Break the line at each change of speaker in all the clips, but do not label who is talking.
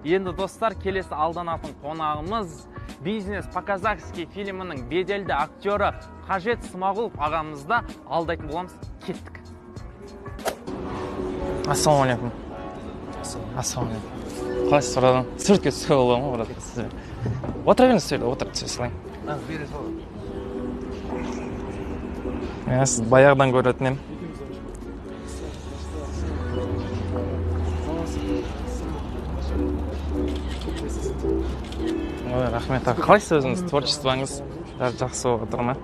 Енді достар, келесі алданатын қонағымыз «Бизнес по-казахски» фильмінің беделді актері Қажет Смағұлов ағамызда алдайтын боламыз. Кеттік. Ассалаумалейкум. Ассалаумалейкум. Қалайсыз, сұрадым? Суретке түсуге болады ма, брат? Отыра беріңіз, сөйле, отырып түсе салайын.
Бере салайын.
Мен сізді баяғыдан көретін ем. Ой, рахмет. Қалайсыз өзіңіз, творчествоңыз? Жақсы болып отыр ма?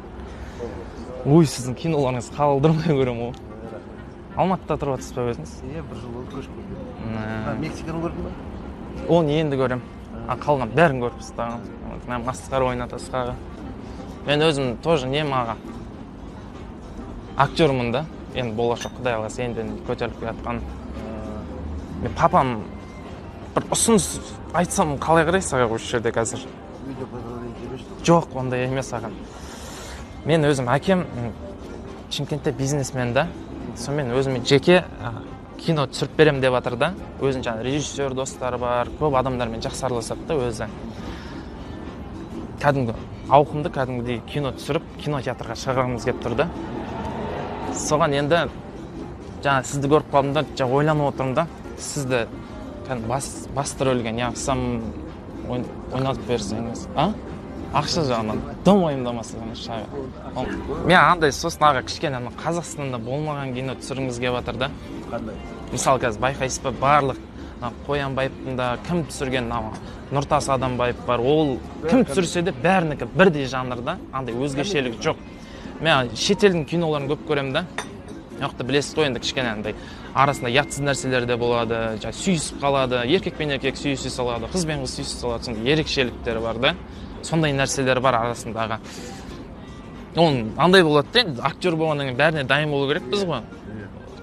Ой, сіздің киноларыңыз қалдырмай көремін ғой. Алматыда тұрып отырсыз ба өзіңіз?
Бір жыл болды көшіп келгенмін. Мексиканы көрдің ба?
Оны енді көрем. Қалған бәрін көріпсіз тағын. Масқара ойнатасыз қаға. Мен өзім тоже нем аға. Актермын да. Енді болашақ Құдай қаласа енді көтеріліп жатқан. Мен папам бір ұсыныс айтсам қалай қарайсыз аға осы жерде қазір?
Видео программадан келмешті?
Жоқ, ондай емес ағам. Мен өзім әкем Шымкентте бизнесмен да. Сонымен өзіме жеке кино түсіріп берем деп жатыр да. Өзінің жаңа режиссер достары бар, көп адамдармен жақсы араласады да өзі. Кәдімгі ауқымды кәдімгідей кино түсіріп, кинотеатрға шығарғымыз келіп тұр да. Соған енді жаңа сізді көріп қалдым да, ойланып отырмын да. Сізді басты рөлге не қылсам ойнатып берсеңіз. Ақша жағынан дым ойымдамасыңыз шағы. Мен андай сосын аға кішкене Қазақстанда болмаған кино түсіргіміз келіп жатыр да.
Қандай?
Мысалы қазір байқайсыз ба, барлық Қоянбаевтың да кім түсірген Нұртас Адамбаев бар. Ол кім түсірсе де бәрінікі бірдей жанрда, андай өзгешелік жоқ. Мен шетелдің киноларын көп көремін да. Яқты білесіз ғой, енді кішкене андай арасында ятсыз нәрселер де болады, сүйісіп қалады, еркек пен еркек сүйісе салады, қыз бен қыз сүйісе салады, сондай ерекшеліктері бар да. Сондай нәрселер бар арасындағы. Оның андай болады да, актер болғаннан кейін бәріне дайын болу керекпіз ғой.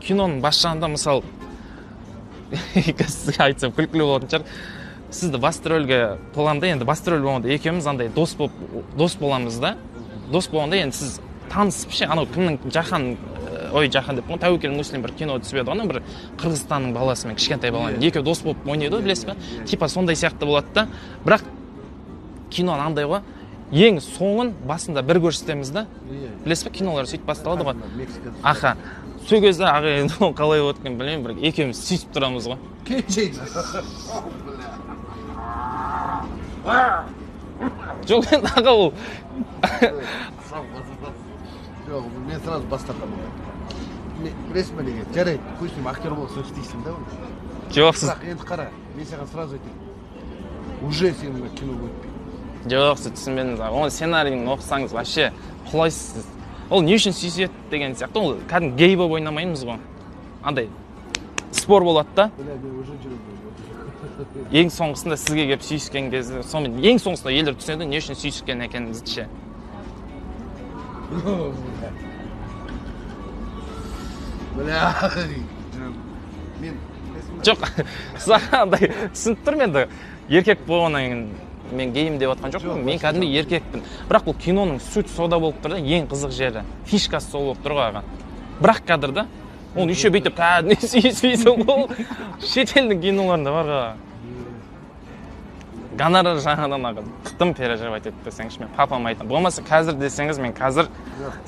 Киноның бас жағында, мысалы, сізге айтсам күлкілі болатын шығар. Сізді басты рөлге болғанда, енді басты рөл болғанда екеуміз андай дос боламыз да. Дос болғанда енді сіз танысып ше, анау кімнің Жахан деп қойған, Тәуекел Муслим бір кино түсіп еді, оның бір Қырғызстанның баласымен, кішкентай баламен, екеуі дос болып ойнайды, білесіз бе? Типа сондай сияқты болады да. Бірақ киноны андай ғой, ең соңын басында бір көрсетеміз да. Білесіз бе, кинолар сөйтіп басталады ғой. Аха. Сол кезде аға енді қалай болады екен білмеймін, бірақ екеуміз сөйтіп тұрамыз ғой. Жоқ, енді аға ол.
Жоқ, мен сразу бастарқам. Білесің бе неге? Жарайды, көшінем актер болсың істейсің да оны.
Жоқсыз.
Бірақ енді қара, мен саған сразу айтайын. Уже сенің кино өтпейді.
Жоқсыз, түсінбедіңіз аға. Оны сценарийін оқысаңыз вообще құлайсыз. Ол не үшін сүйіседі деген сияқты, ол кәдімгі гей болып ойнамаймыз ғой. Андай спор болады да. Ең соңғысында сізге келіп сүйіскен кезде, сонымен ең соңғысында елдер түсінеді, не үшін сүйіскен екеніңізді ше. Жоқ, андай түсініп тұрмын енді. Еркек болғаннан кейін мен геймін деп отқан жоқпын, мен кәдімгі еркекпін. Бірақ бұл киноның суть сода болып тұр да, ең қызық жері. Фишкасы сол болып тұр ғой аға. Бірақ кадрда, оны еще бүйтіп кәдімгі сүйіспейсің ғой. Шетелдің киноларында бар ғой. Гонорар жаңадан аға тым переживать етіп десеңізші, мен папам айтам. Болмаса қазір десеңіз, мен қазір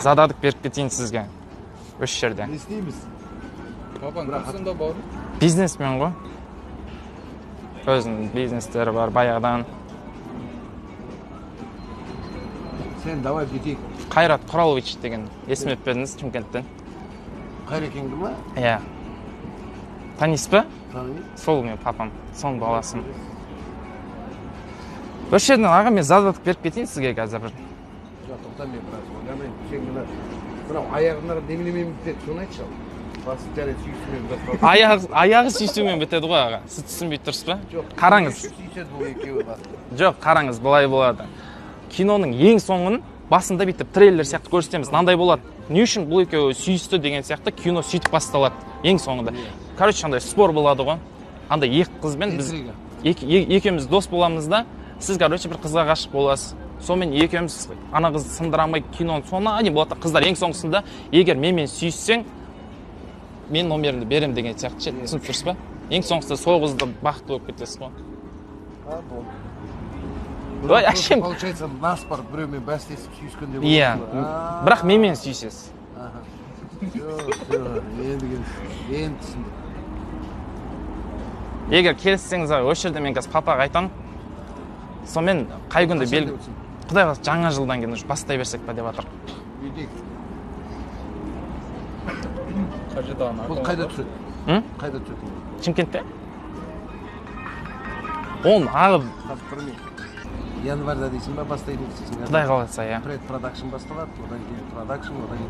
зададық беріп кетейін сізге. Өш жерде.
Не істейміз?
Папаң қасында бар?
Бизнесмен ғой. Өзінің бизнестері бар баяғыдан.
Сен давай кетейік.
Қайрат Құралович деген есім өтпедіңіз Шымкенттен.
Қайрекеңді ма?
Иә. Танисыз ба?
Танимын.
Сол мен папам, соның баласым. Бір жерден аға мен задатық беріп кетейін сізге қазір бір.
Жоқ, тоқта мен біраз ойламайын. Сен ғана мынау аяғына демелемеймін бітеді, соны айтшы ал. Басы жарайды сүйісумен бітеді.
Аяғы сүйісумен бітеді ғой аға. Сіз түсінбей тұрсыз ба?
Жоқ,
қараңыз.
сүйіседі бұл екеуі басында.
Жоқ, қараңыз, былай болады. Киноның ең соңын басында бүйтіп трейлер сияқты көрсетеміз. Мынандай болады. Не үшін бұл екеуі сүйісті деген сияқты кино сөйтіп басталады ең соңында. Короче, андай спор болады ғой. Андай екі қызбен біз екеуміз дос боламыз да. Сіз, короче, бір қызға ғашық боласыз. Сонымен екеуміз ана қызды сындыра алмай киноның соңына дейін болады. Қыздар ең соңғысында, егер менімен сүйіссең, мен номерімді берем деген сияқты ше. Түсініп тұрсыз ба? Ең соңғысында сол қызды бақытты болып кетесіз ғой.
болды.
Ой, әшем.
Получается, нас бар біреумен бәстесіп сүйіскенде
Иә. Бірақ менімен сүйісесіз.
Енді түсіндім.
Егер келіссеңіз, осы жерде мен қазір папаға айтамын. Сонымен қай күнде Құдай қаласа жаңа жылдан кейін бастай берсек па деп жатыр.
Бұл қайда түседі? Қайда түседі?
Шымкентте? Оның ағып
январьда дейсің ба, бастайды дейсің?
Құдай қаласа, иә.
Предпродакшн басталады, одан кейін продакшн, одан кейін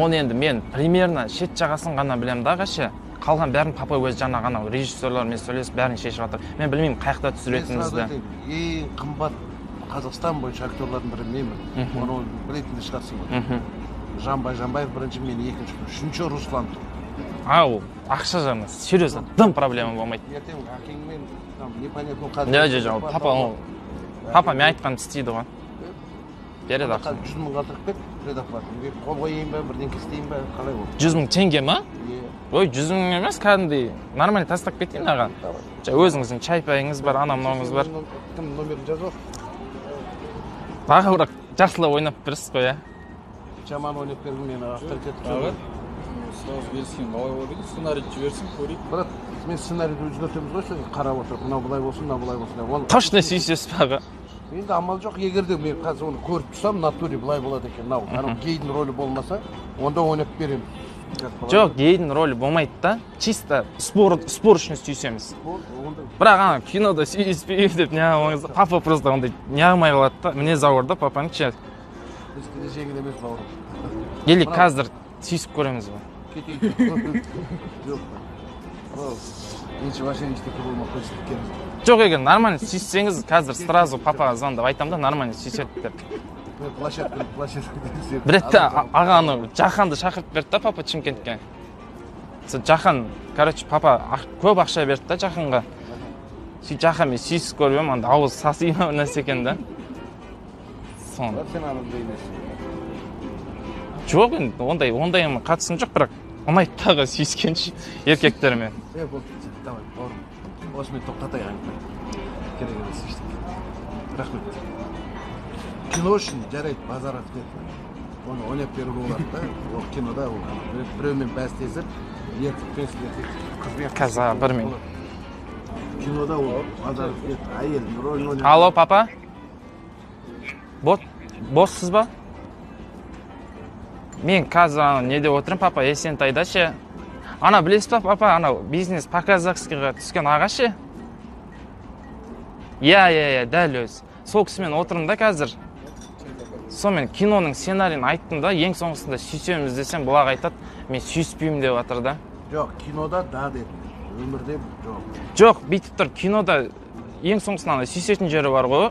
Оны енді мен примерно шет жағасын ғана білемін да, қашы. Қалған бәрін папа өзі жаңа ғана режиссерлармен сөйлесіп бәрін шешіп жатыр. Мен білмеймін қаяқта түсіретінімізді.
Ең қымбат Қазақстан бойынша актерлардың бірі менмін. Оны білетін де шығарсың ғой. Жанбаев бірінші, мен екінші, үшінші Руслан.
Ау, ақша жағынан серьезно дым проблема болмайды.
Ертең әкеңмен непонятно қазір.
Папа мен айтқанымды істейді ғой. Береді ақша.
100 мың қатырып кет, предоплата. Қол қойайын ба, бірдеңке істейін ба, қалай ол?
100 мың теңге ма? Ой, 100 мың емес, кәдімгідей нормально тастап кетейін аға. Өзіңіздің чай пайыңыз бар, ана мынауыңыз бар.
Кім номерін жазып?
Тағы бірақ жақсылап ойнап бересіз ғой, иә?
Жаман ойнап берген мені авторитет.
Сразу келіскен қалай болады? Сценарий жіберсін, көрейік.
Брат, мен сценарийді өзгертеміз ғой, сен қарап отырып, мынау былай болсын, мынау былай болсын.
Точно сүйісесіз ба аға?
Енді амал жоқ, егер де мен қазір оны көріп тұрсам, натуре былай болады екен. Мынау гейдің рөлі болмаса, онда ойнап беремін.
Жоқ, гейдің рөлі болмайды да. Чисто спор үшін сүйісеміз. Бірақ ана кинода сүйіспей деп неғамаңыз. Папа просто ондай неғамай қалады да. Міне зауыр да папаның ше.
Біз кейде жеңіл емес бауырым.
Елік қазір сүйісіп көреміз ба?
Кетейін. Жоқ. Енші вообще ештеке болмақ қойсып кетеміз.
Жоқ, егер нормально сүйіссеңіз, қазір сразу папаға звондап айтам да, нормально сүйіседі деп.
Площадка.
Бір ретте ағаны Жаханды шақырып берді да папа Шымкентке. Жахан, короче, папа көп ақша берді да Жаханға. Жаханмен сүйісіп көріп ем, анда ауыз сасима нәрсе екен да. Соны.
Сен анымды емесің.
Жоқ, енді ондай қатысым жоқ, бірақ ұнайды тағы сүйіскенші еркектермен.
Давай, бауырым. Осымен тоқтатайық. Керек емес ештеңе. Рахмет. Кино үшін жарайды, базар атып. Оны ойнап беруге болады да. Ол кинода біреумен бәстесіп, қызбен
Қазір бірмен.
Кинода ол базар атып, әйел рөлін ойнап.
Алло, папа? Боссыз ба? Мен қазір неде отырмын, папа, Есентайда ше. Ана білесіз ба, папа, ана бизнес по казахскийға түскен аға ше. Иә, дәл өз. Сол кісімен отырмын да қазір. Сонымен киноның сценарийін айттым да, ең соңғысында сүйісеміз десем, бұлақ айтады, мен сүйіспеймін деп жатыр да.
Жоқ, кинода да дедім. Өмірде жоқ.
Жоқ, бүйтіп тұр, кинода ең соңғысында сүйісетін жері бар ғой.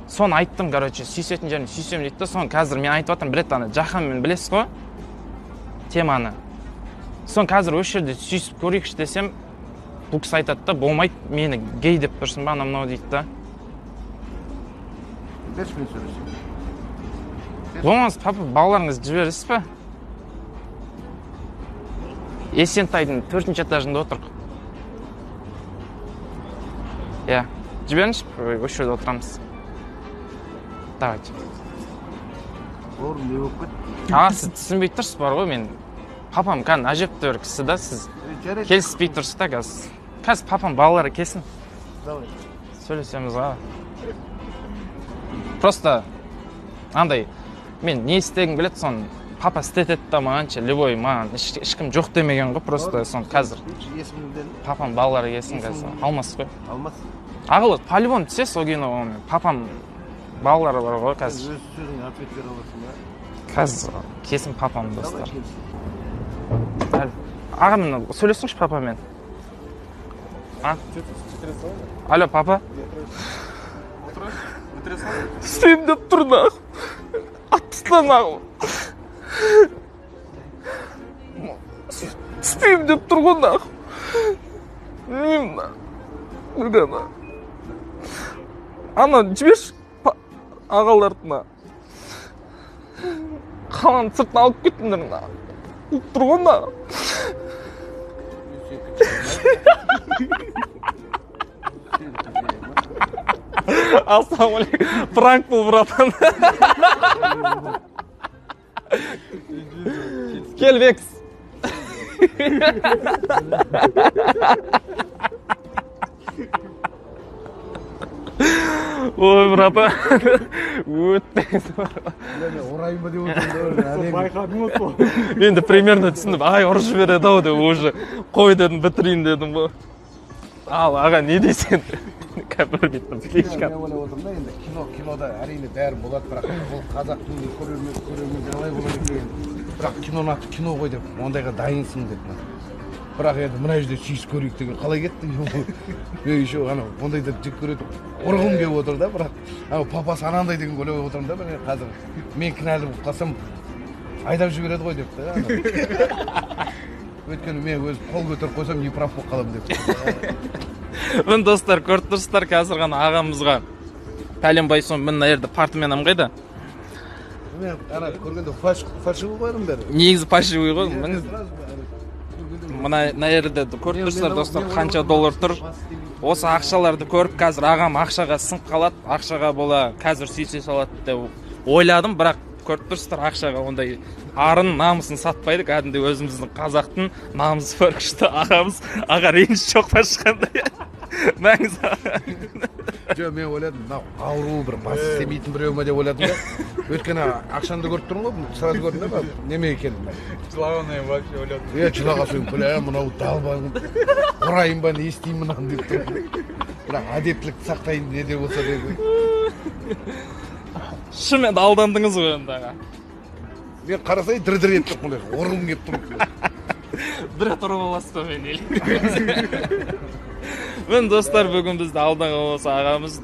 Соны айттым, короче, сүйісетін жерін сүйісемін дейді да, соны қазір мен айтып жатырмын, бір рет ана Жаханмен білесіз ғой теманы. Соны қазір осы жерде сүйісіп көрейікші десем, бұл кісі айтады да, болмайды, мені гей деп тұрсың ба, ана мынау дейді да.
Берші мен сөйлесем.
Болмаңыз, папа, балаларыңызды жібересіз ба? Есентайдың 4-ші этажында отырық. Иә, жіберіңізші, осы жерде отырамыз. Давайте.
Бауырым, не болып кетті?
Аға, сіз түсінбей тұрсыз бар ғой, мен папам кәдімгі әжептәуір кісі да, сіз келіспей тұрсыз да қазір. Қазір папам балалары келсін.
Давай.
Сөйлесеміз аға. Просто андай мен не істегім келеді, соны папа істетеді да маған ше, любой маған ешкім жоқ демеген ғой, просто соны қазір.
Есіміңден?
Папам балалары келсін қазір. Алмас қой.
Алмас.
Ағылы, по-любому түсесіз ол киноға, папам балалары бар ғой қазір.
Өз сөзіңе ответ бере аласың ба?
Қазір келсін папам достар. Аға, мен сөйлесіңші папамен. Алло, папа? Істейм деп тұр нағым. Атыстан нағым. Істейм деп тұр ғой нағым. Білмеймін нағым. Ана, жіберші ағалардына. Қаланы сыртына алып кеттіңдер нағым. Тұр ғой нағым. Ассалаумағалейкум. Пранк бұл, братан. Кел, Бекс. Ой, братан. Өтті.
Орайын ба деп отырмын.
Байқадың ба сол?
Енді примерно түсіндім. Ай, ұрып жібереді ау деп уже қой дедім, бітірейін дедім ғой. Ал, аға, не дейсің? Кәпір беттім, слишком.
Мен ойлап отырмын да, енді кинода әрине бәрі болады, бірақ бұл қазақтың көрермен қалай болады екен. Бірақ киноның аты кино ғой деп, ондайға дайынсың деп. Бірақ енді мына жерде сүйіс көрейік деген қалай кетті? Еще ондайды жек көреді. Ұрғым келіп отыр да, бірақ папасы анандай деген ойлап отырмын да, міне қазір мен кінәлі болып қалсам айдап жібереді ғой деп. Өйткені мен өз қол көтеріп қойсам не прав болып қаламын деп.
Мін достар, көріп тұрсыздар, қазір ғана ағамызға пәленбай соң мін мына жерде партменам қайда?
Мен көргенде фальшивый қойдым бәрі.
Негізі фальшивый ғой. Мына жерде көріп тұрсыздар достар, қанша доллар тұр. Осы ақшаларды көріп қазір ағам ақшаға сынып қалады, ақшаға бола қазір сүйсе салады деп ойладым, бірақ көріп тұрсыздар ақшаға ондай арын намысын сатпайды, кәдімгідей өзіміздің қазақтың намысы бар күшті ағамыз. Аға ренжі жоқ па ешқандай. Мәңіз аға.
Жоқ, мен ойладым, мынау ауру бір бас істемейтін біреу ма деп ойладым да. Өйткені ақшанды көріп тұрмын ғой, сразу көрдім да, неме екенін.
Жылағаннан вообще ойлап.
Жылаға сөйім, мынау далбайым, ұрайын ба, не істеймін мынаны деп тұрмын. Бірақ әдептілікті сақтайын не де болса деп.
Шынымен алдандыңыз ғой енді аға.
Мен қарасай дір-дір етіп тұрмын, ұрғым келіп тұрмын.
Бір тұрып аласыз ба мен елі. Мен достар, бүгін бізді алданған осы ағамыз.